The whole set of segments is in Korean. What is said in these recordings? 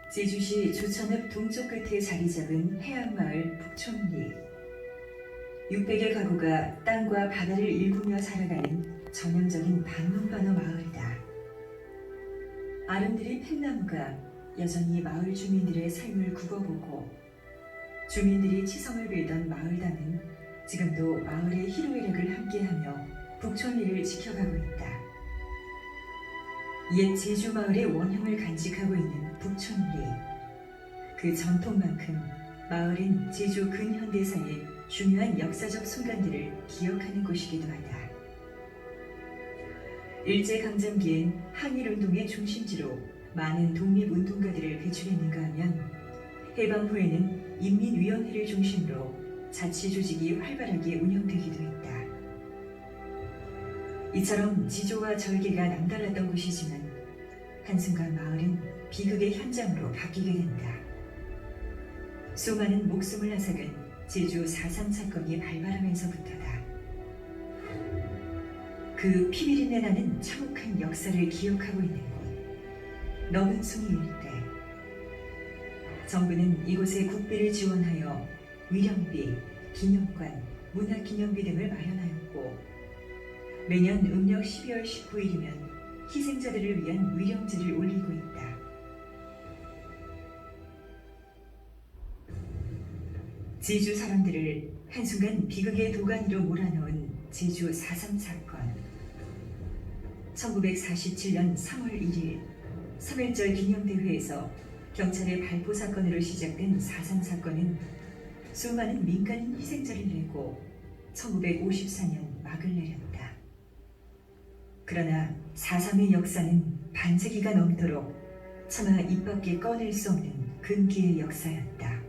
제주시 조천읍 동쪽 끝에 자리 잡은 해안마을 북촌리. 600여 가구가 땅과 바다를 일구며 살아가는 전형적인 반농반어 마을이다. 아름드린 팻나무가 여전히 마을 주민들의 삶을 굽어보고, 주민들이 치성을 빌던 마을담은 지금도 마을의 희로애락을 함께하며 북촌리를 지켜가고 있다. 옛 제주 마을의 원형을 간직하고 있는 북촌리. 그 전통만큼 마을은 제주 근현대사의 중요한 역사적 순간들을 기억하는 곳이기도 하다. 일제강점기엔 항일운동의 중심지로 많은 독립운동가들을 배출했는가 하면, 해방 후에는 인민위원회를 중심으로 자치조직이 활발하게 운영되기도 했다. 이처럼 지조와 절개가 남달랐던 곳이지만 한순간 마을은 비극의 현장으로 바뀌게 된다. 수많은 목숨을 앗아간 제주 4.3 사건이 발발하면서부터다. 그 피비린내 나는 참혹한 역사를 기억하고 있는 곳, 너문숭이 일대. 정부는 이곳에 국비를 지원하여 위령비, 기념관, 문화기념비 등을 마련하였고, 매년 음력 12월 19일이면 희생자들을 위한 위령제를 올리고 있다. 제주 사람들을 한순간 비극의 도가니로 몰아넣은 제주 4.3 사건. 1947년 3월 1일 3.1절 기념대회에서 경찰의 발포 사건으로 시작된 4.3 사건은 수많은 민간인 희생자를 내고 1954년 막을 내렸다. 그러나 4.3의 역사는 반세기가 넘도록 차마 입 밖에 꺼낼 수 없는 금기의 역사였다.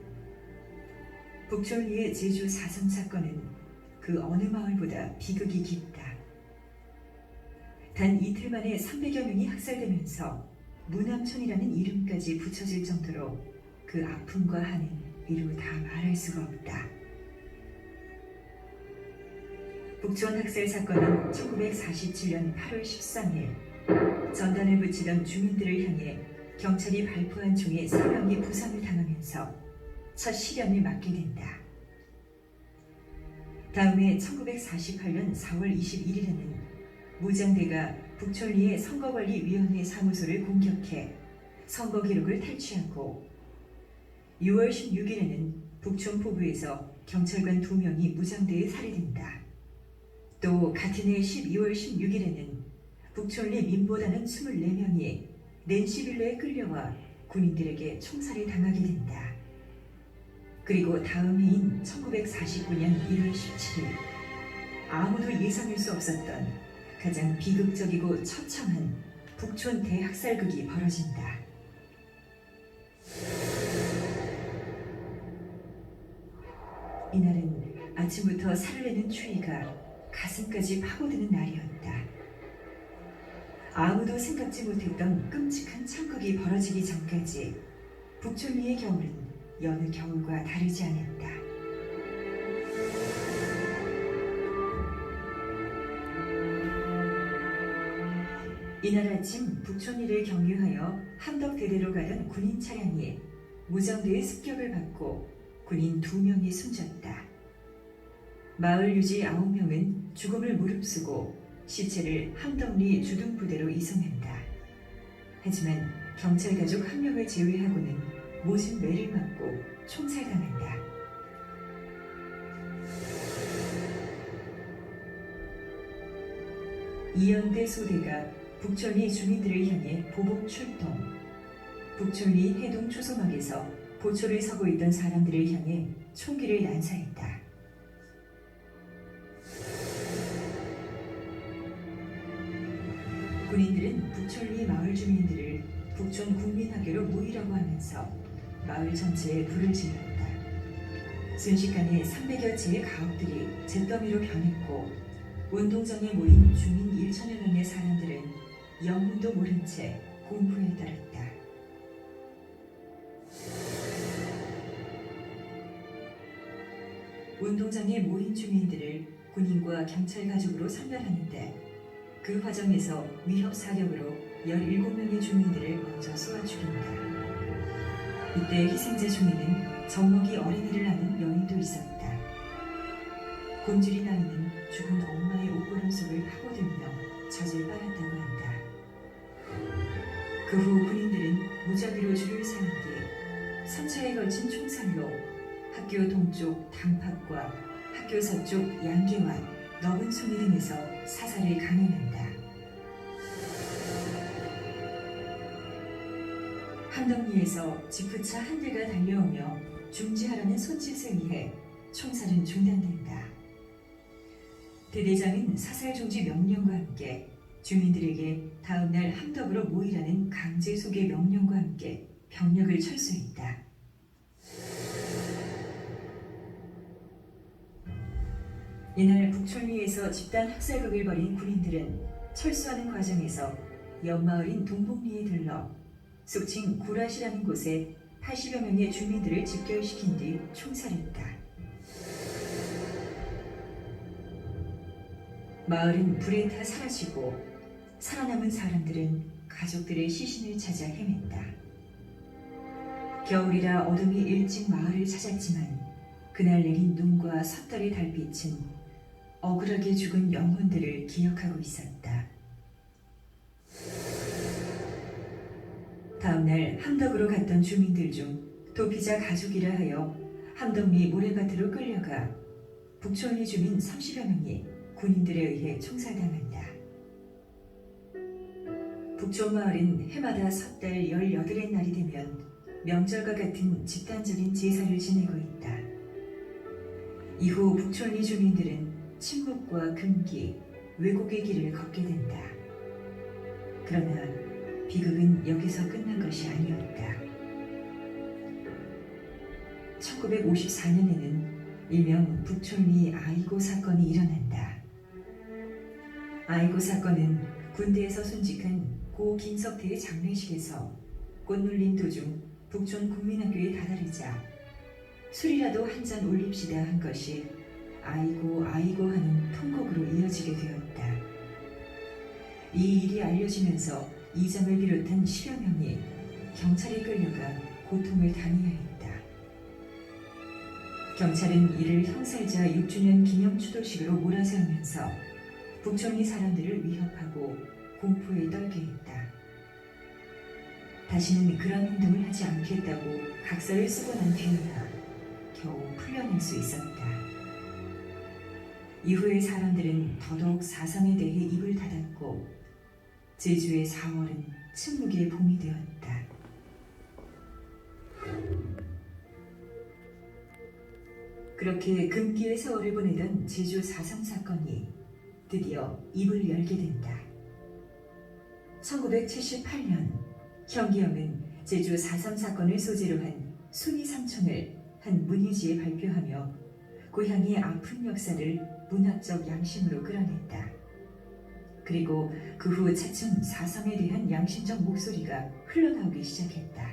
북촌리의 제주 4.3 사건은 그 어느 마을보다 비극이 깊다. 단 이틀 만에 300여 명이 학살되면서 무남촌이라는 이름까지 붙여질 정도로 그 아픔과 한은 이루 다 말할 수가 없다. 북촌 학살 사건은 1947년 8월 13일 전단을 붙이던 주민들을 향해 경찰이 발포한 총에 3명이 부상을 당하면서 첫 실현을 맞게 된다. 다음해 1948년 4월 21일에는 무장대가 북촌리의 선거관리위원회 사무소를 공격해 선거 기록을 탈취하고, 6월 16일에는 북촌 포구에서 경찰관 2명이 무장대에 살해된다. 또 같은 해 12월 16일에는 북촌리 민보단원 24명이 렌시빌로에 끌려와 군인들에게 총살을 당하게 된다. 그리고 다음 해인 1949년 1월 17일, 아무도 예상할 수 없었던 가장 비극적이고 처참한 북촌 대학살극이 벌어진다. 이날은 아침부터 살을 내는 추위가 가슴까지 파고드는 날이었다. 아무도 생각지 못했던 끔찍한 참극이 벌어지기 전까지 북촌리의 겨울은 여느 겨울과 다르지 않았다. 이날 아침 북촌리를 경유하여 함덕대대로 가던 군인 차량이 무장대의 습격을 받고 군인 2명이 숨졌다. 마을 유지 9명은 죽음을 무릅쓰고 시체를 함덕리 주둔부대로 이송한다. 하지만 경찰 가족 1명을 제외하고는 모진 매를 맞고 총살당한다. 이연대 소대가 북촌리 주민들을 향해 보복 출동. 북촌리 해동 초소막에서 보초를 서고 있던 사람들을 향해 총기를 난사했다. 군인들은 북촌리 마을 주민들을 북촌 국민학교로 모이라고 하면서 마을 전체에 불을 질렀다. 순식간에 300여 채의 가옥들이 잿더미로 변했고, 운동장에 모인 주민 1천여 명의 사람들은 영문도 모른 채 공포에 떨었다. 운동장에 모인 주민들을 군인과 경찰 가족으로 선별하는데, 그 과정에서 위협 사격으로 17명의 주민들을 먼저 쏘아 죽인다. 이때 희생자 중에는 젖먹이 어린이를 낳은 여인도 있었다. 곤줄이 나이는 죽은 엄마의 옷걸음 속을 파고들며 젖을 빨았다고 한다. 그 후 군인들은 무작위로 줄을 세운 뒤 3차에 걸친 총살로 학교 동쪽 당팍과 학교 서쪽 양계와 너은 송이 등에서 사살을 강행한다. 함덕리에서 지프차 한 대가 달려오며 중지하라는 손짓에 의해 총살은 중단된다. 대대장은 사살 중지 명령과 함께 주민들에게 다음날 함덕으로 모이라는 강제 소개 명령과 함께 병력을 철수했다. 이날 북촌리에서 집단 학살극을 벌인 군인들은 철수하는 과정에서 옆마을인 동복리에 들러 속칭 구랏이라는 곳에 80여 명의 주민들을 집결시킨 뒤 총살했다. 마을은 불에 타 사라지고 살아남은 사람들은 가족들의 시신을 찾아 헤맸다. 겨울이라 어둠이 일찍 마을을 찾았지만 그날 내린 눈과 섣달의 달빛은 억울하게 죽은 영혼들을 기억하고 있었다. 다음날 함덕으로 갔던 주민들 중 도피자 가족이라 하여 함덕리 모래밭으로 끌려가 북촌리 주민 30여 명이 군인들에 의해 총살당한다. 북촌 마을은 해마다 섣달 18의 날이 되면 명절과 같은 집단적인 제사를 지내고 있다. 이후 북촌리 주민들은 침묵과 금기, 왜곡의 길을 걷게 된다. 그러나 비극은 여기서 끝난 것이 아니었다. 1954년에는 일명 북촌리 아이고 사건이 일어난다. 아이고 사건은 군대에서 순직한 고 김석태의 장례식에서 꽃놀림 도중 북촌 국민학교에 다다르자 술이라도 한 잔 올립시다 한 것이 아이고 아이고 하는 통곡으로 이어지게 되었다. 이 일이 알려지면서 이장을 비롯한 10여 명이 경찰에 끌려가 고통을 당해야 했다. 경찰은 이를 형살자 6주년 기념 추도식으로 몰아세우면서 북촌리 사람들을 위협하고 공포에 떨게 했다. 다시는 그런 행동을 하지 않겠다고 각서를 쓰고 난 뒤에야 겨우 풀려날 수 있었다. 이후에 사람들은 더더욱 사상에 대해 입을 닫았고 제주의 4월은 침묵의 봄이 되었다. 그렇게 금기의 세월을 보내던 제주 4.3 사건이 드디어 입을 열게 된다. 1978년 현기영은 제주 4.3 사건을 소재로 한 순위 삼촌을 한 문예지에 발표하며 고향의 아픈 역사를 문학적 양심으로 끌어냈다. 그리고 그 후 차츰 4.3에 대한 양심적 목소리가 흘러나오기 시작했다.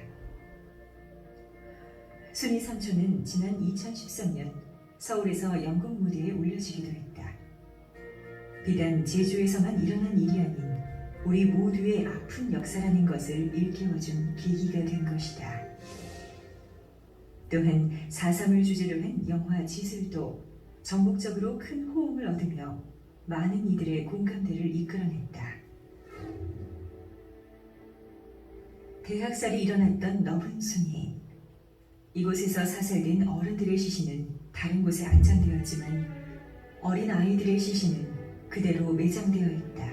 순위 삼촌은 지난 2013년 서울에서 연극 무대에 올려지기도 했다. 비단 제주에서만 일어난 일이 아닌 우리 모두의 아픈 역사라는 것을 일깨워준 계기가 된 것이다. 또한 4.3을 주제로 한 영화 지술도 전국적으로 큰 호응을 얻으며 많은 이들의 공감대를 이끌어냈다. 대학살이 일어났던 너분순이 이곳에서 사살된 어른들의 시신은 다른 곳에 안장되었지만 어린 아이들의 시신은 그대로 매장되어 있다.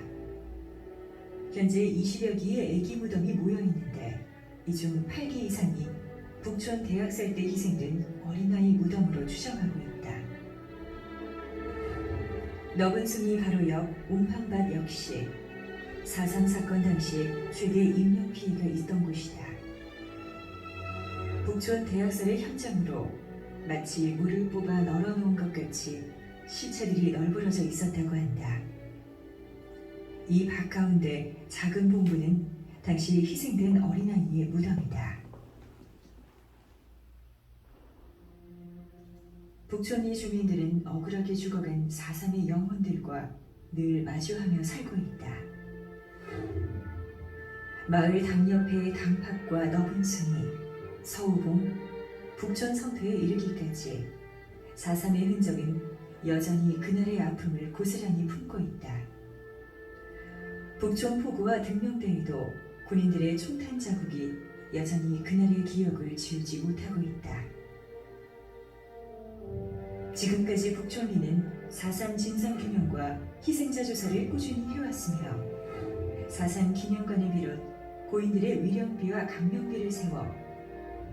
현재 20여 기의 애기 무덤이 모여 있는데 이 중 8기 이상이 북촌 대학살 때 희생된 어린아이 무덤으로 추정하고 있다. 너분순이 바로 옆 옹팡밭 역시 4.3 사건 당시 최대 인명 피해가 있던 곳이다. 북촌 대학살의 현장으로 마치 물을 뽑아 널어놓은 것 같이 시체들이 널브러져 있었다고 한다. 이 밭 가운데 작은 봉부는 당시 희생된 어린아이의 무덤이다. 북촌리 주민들은 억울하게 죽어간 4.3의 영혼들과 늘 마주하며 살고 있다. 마을 당 옆의 당팥과 너분순이 서우봉, 북촌 성터에 이르기까지 4.3의 흔적은 여전히 그날의 아픔을 고스란히 품고 있다. 북촌 포구와 등명대에도 군인들의 총탄 자국이 여전히 그날의 기억을 지우지 못하고 있다. 지금까지 북촌리는 4.3 진상규명과 희생자 조사를 꾸준히 해왔으며 4.3 기념관을 비롯 고인들의 위령비와 강명비를 세워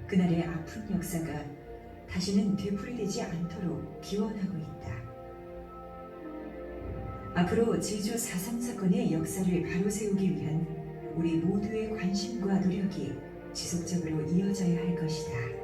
그날의 아픈 역사가 다시는 되풀이되지 않도록 기원하고 있다. 앞으로 제주 4.3 사건의 역사를 바로 세우기 위한 우리 모두의 관심과 노력이 지속적으로 이어져야 할 것이다.